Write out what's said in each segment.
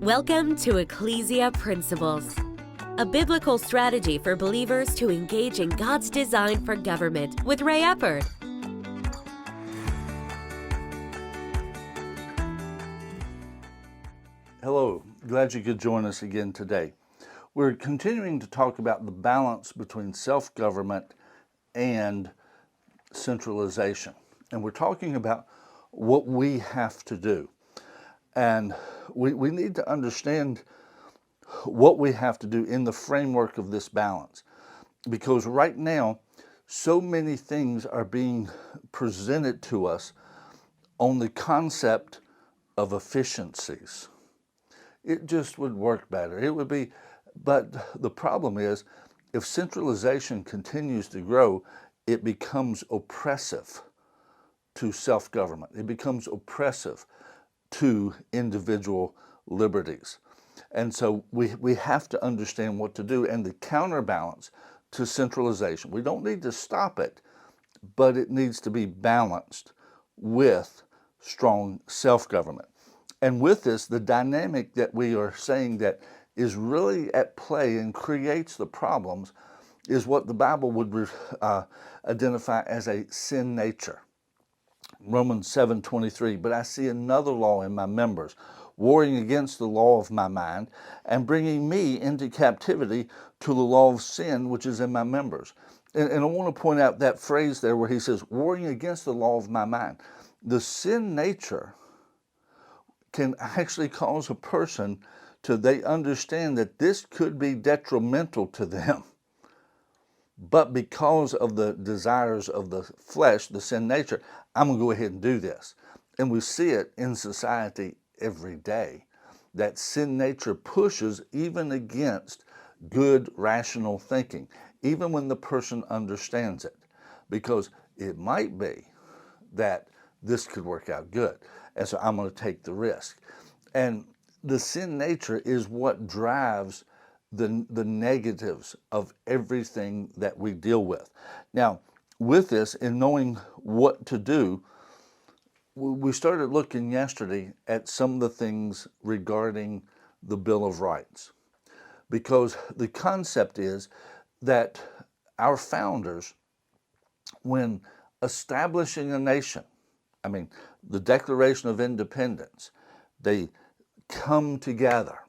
Welcome to Ecclesia Principles, a biblical strategy for believers to engage in God's design for government with Ray Eppard. Hello, glad you could join us again today. We're continuing to talk about the balance between self-government and centralization. And we're talking about what we have to do. And we need to understand what we have to do in the framework of this balance. Because right now, so many things are being presented to us on the concept of efficiencies. It just would work better. It would be, but the problem is, if centralization continues to grow, it becomes oppressive to self-government. It becomes oppressive to individual liberties. And so we have to understand what to do, and the counterbalance to centralization. We don't need to stop it, but it needs to be balanced with strong self-government. And with this, the dynamic that we are saying that is really at play and creates the problems is what the Bible would identify as a sin nature. Romans 7:23, but I see another law in my members, warring against the law of my mind and bringing me into captivity to the law of sin which is in my members. And I want to point out that phrase there where he says, warring against the law of my mind. The sin nature can actually cause a person they understand that this could be detrimental to them. But because of the desires of the flesh, the sin nature, I'm going to go ahead and do this. And we see it in society every day. That sin nature pushes even against good, rational thinking, even when the person understands it. Because it might be that this could work out good. And so I'm going to take the risk. And the sin nature is what drives the negatives of everything that we deal with. Now, with this, in knowing what to do, we started looking yesterday at some of the things regarding the Bill of Rights. Because the concept is that our founders, when establishing a nation, the Declaration of Independence, they come together.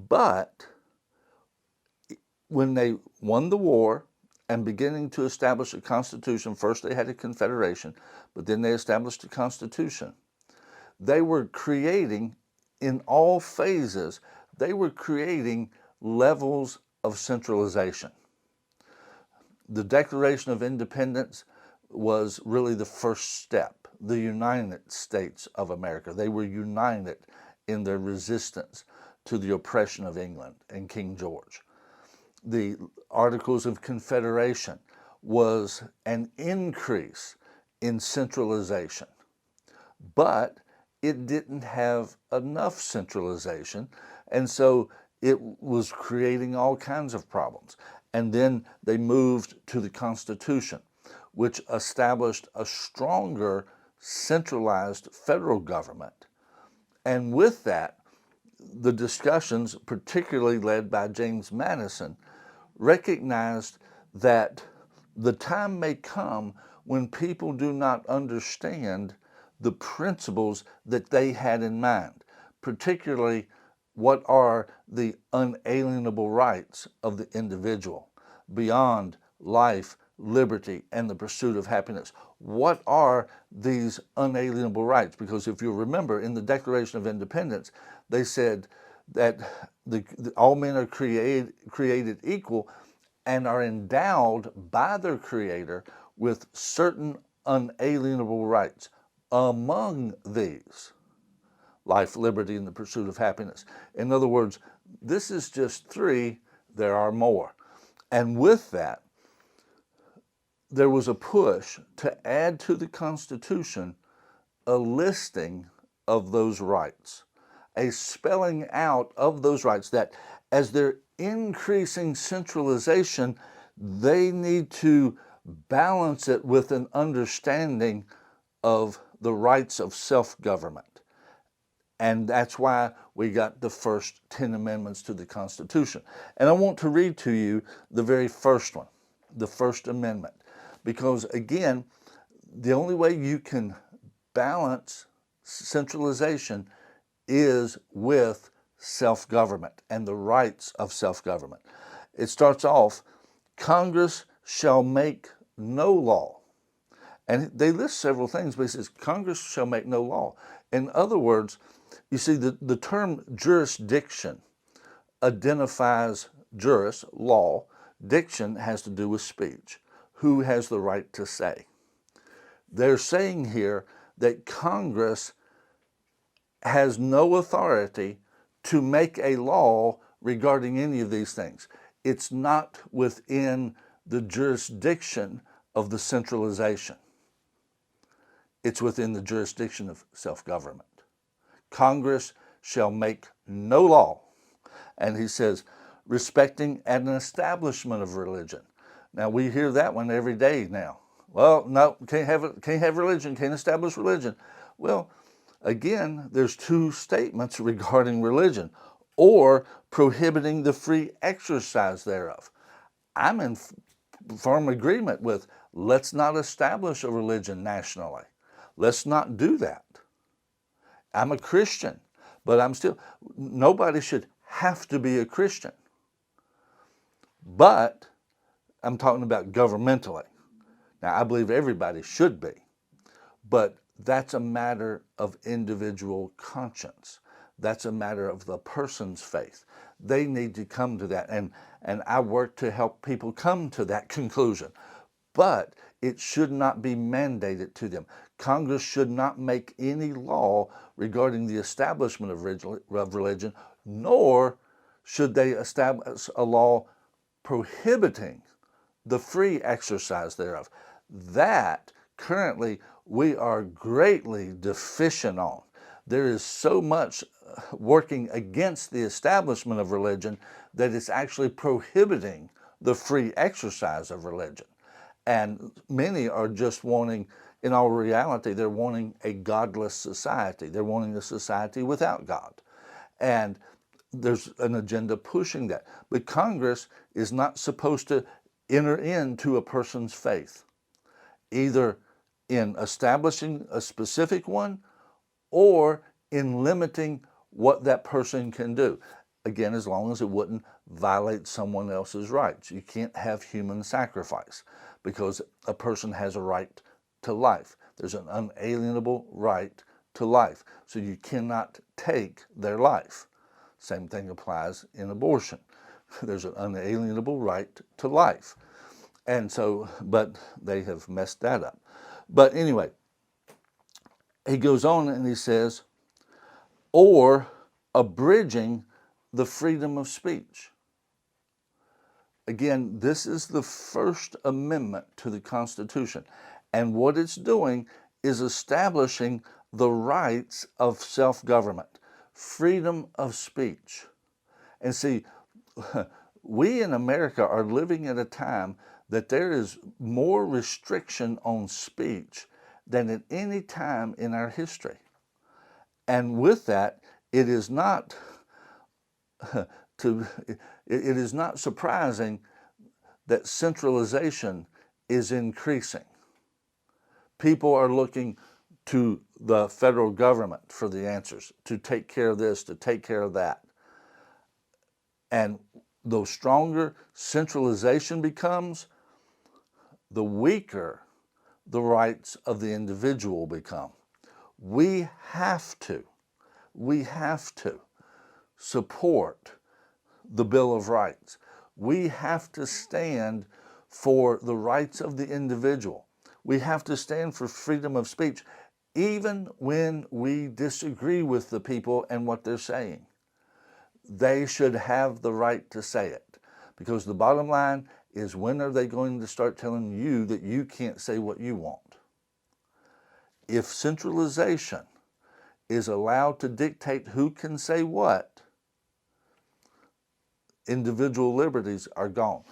But when they won the war and beginning to establish a constitution, first they had a confederation, but then they established a constitution. They were creating, in all phases, they were creating levels of centralization. The Declaration of Independence was really the first step. The United States of America, they were united in their resistance to the oppression of England and King George. The Articles of Confederation was an increase in centralization, but it didn't have enough centralization, and so it was creating all kinds of problems. And then they moved to the Constitution, which established a stronger centralized federal government. And with that, the discussions, particularly led by James Madison, recognized that the time may come when people do not understand the principles that they had in mind, particularly what are the unalienable rights of the individual beyond life, liberty, and the pursuit of happiness. What are these unalienable rights? Because if you remember, in the Declaration of Independence, they said that all men are created equal and are endowed by their Creator with certain unalienable rights. Among these, life, liberty, and the pursuit of happiness. In other words, this is just three, there are more. And with that, there was a push to add to the Constitution a listing of those rights, a spelling out of those rights that as they're increasing centralization, they need to balance it with an understanding of the rights of self-government. And that's why we got the first 10 amendments to the Constitution. And I want to read to you the very first one, the First Amendment, because again, the only way you can balance centralization is with self-government and the rights of self-government. It starts off, Congress shall make no law. And they list several things, but it says Congress shall make no law. In other words, you see, the term jurisdiction identifies juris, law. Diction has to do with speech. Who has the right to say? They're saying here that Congress has no authority to make a law regarding any of these things. It's not within the jurisdiction of the centralization. It's within the jurisdiction of self-government. Congress shall make no law. And he says, respecting an establishment of religion. Now we hear that one every day now. Well, no, can't have religion, can't establish religion. Well, again, there's two statements regarding religion, or prohibiting the free exercise thereof. I'm in firm agreement with, let's not establish a religion nationally. Let's not do that. I'm a Christian, but nobody should have to be a Christian. But I'm talking about governmentally. Now, I believe everybody should be, but that's a matter of individual conscience. That's a matter of the person's faith. They need to come to that, and I work to help people come to that conclusion. But it should not be mandated to them. Congress should not make any law regarding the establishment of religion, nor should they establish a law prohibiting the free exercise thereof. That currently we are greatly deficient on. There is so much working against the establishment of religion that it's actually prohibiting the free exercise of religion. And many are just wanting, in all reality, they're wanting a godless society. They're wanting a society without God. And there's an agenda pushing that. But Congress is not supposed to enter into a person's faith, either in establishing a specific one or in limiting what that person can do. Again, as long as it wouldn't violate someone else's rights. You can't have human sacrifice because a person has a right to life. There's an unalienable right to life. So you cannot take their life. Same thing applies in abortion. There's an unalienable right to life. And so, but they have messed that up. But anyway, he goes on and he says, or abridging the freedom of speech. Again, this is the First Amendment to the Constitution. And what it's doing is establishing the rights of self-government, freedom of speech. And see, we in America are living at a time that there is more restriction on speech than at any time in our history. And with that, it is not it is not surprising that centralization is increasing. People are looking to the federal government for the answers, to take care of this, to take care of that. And the stronger centralization becomes, the weaker the rights of the individual become. We have to support the Bill of Rights. We have to stand for the rights of the individual. We have to stand for freedom of speech, even when we disagree with the people and what they're saying. They should have the right to say it, because the bottom line is, when are they going to start telling you that you can't say what you want? If centralization is allowed to dictate who can say what, individual liberties are gone.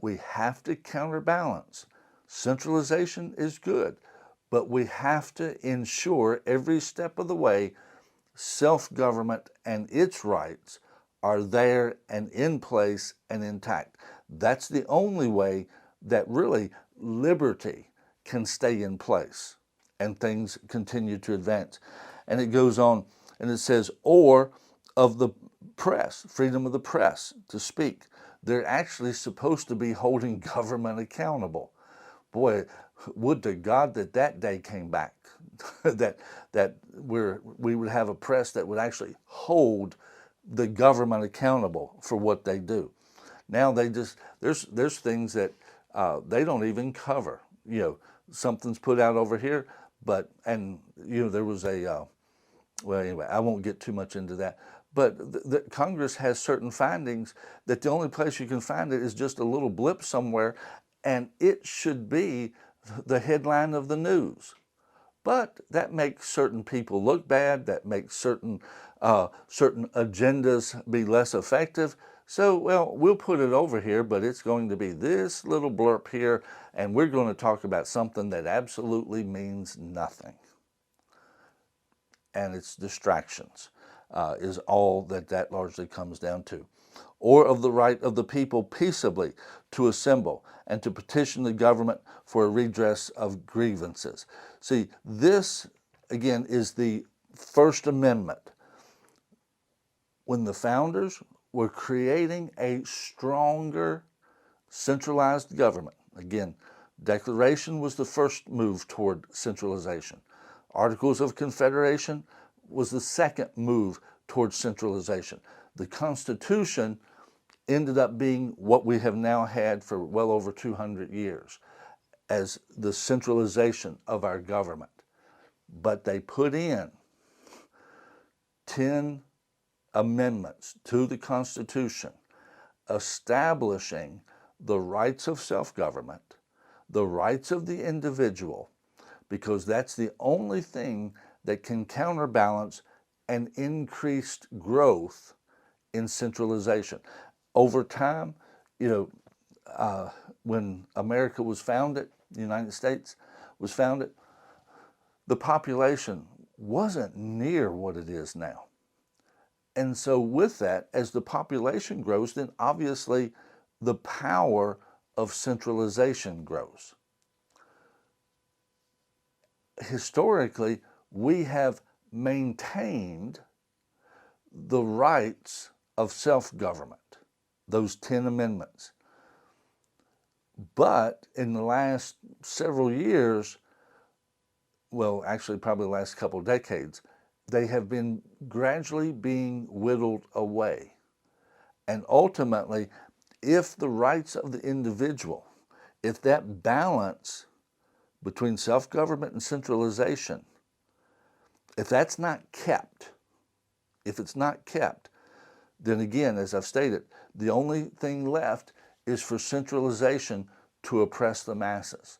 We have to counterbalance. Centralization is good, but we have to ensure every step of the way self-government and its rights are there and in place and intact. That's the only way that really liberty can stay in place and things continue to advance. And it goes on and it says, or of the press, freedom of the press to speak. They're actually supposed to be holding government accountable. Boy, would to God that that day came back, that we would have a press that would actually hold the government accountable for what they do. Now they just there's things that they don't even cover. You know, something's put out over here, and there was a well, anyway, I won't get too much into that. But the Congress has certain findings that the only place you can find it is just a little blip somewhere, and it should be the headline of the news. But that makes certain people look bad. That makes certain agendas be less effective. So, well, we'll put it over here, but it's going to be this little blurb here, and we're going to talk about something that absolutely means nothing. And it's distractions is all that largely comes down to. Or of the right of the people peaceably to assemble and to petition the government for a redress of grievances. See, this, again, is the First Amendment. When the founders were creating a stronger centralized government, again, Declaration was the first move toward centralization. Articles of Confederation was the second move towards centralization. The Constitution ended up being what we have now had for well over 200 years as the centralization of our government. But they put in 10 amendments to the Constitution establishing the rights of self-government, the rights of the individual, because that's the only thing that can counterbalance an increased growth in centralization. Over time, when America was founded, the United States was founded, the population wasn't near what it is now. And so with that, as the population grows, then obviously the power of centralization grows. Historically, we have maintained the rights of self-government, those 10 amendments. But in the last several years, well, actually probably the last couple of decades, they have been gradually being whittled away. And ultimately, if the rights of the individual, if that balance between self-government and centralization, if that's not kept, if it's not kept, then again, as I've stated, the only thing left is for centralization to oppress the masses.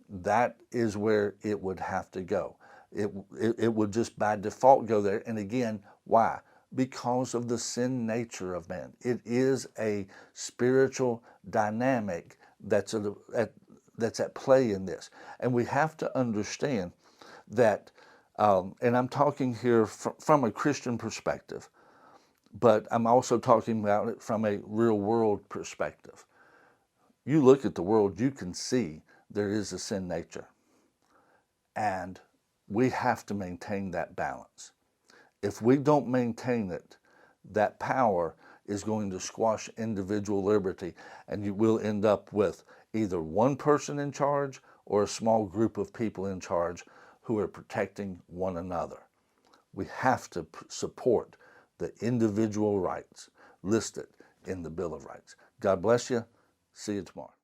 That is where it would have to go. It would just by default go there. And again, why? Because of the sin nature of man. It is a spiritual dynamic that's at play in this. And we have to understand that, and I'm talking here from a Christian perspective, but I'm also talking about it from a real world perspective. You look at the world, you can see there is a sin nature. And we have to maintain that balance. If we don't maintain it, that power is going to squash individual liberty, and you will end up with either one person in charge or a small group of people in charge who are protecting one another. We have to support the individual rights listed in the Bill of Rights. God bless you. See you tomorrow.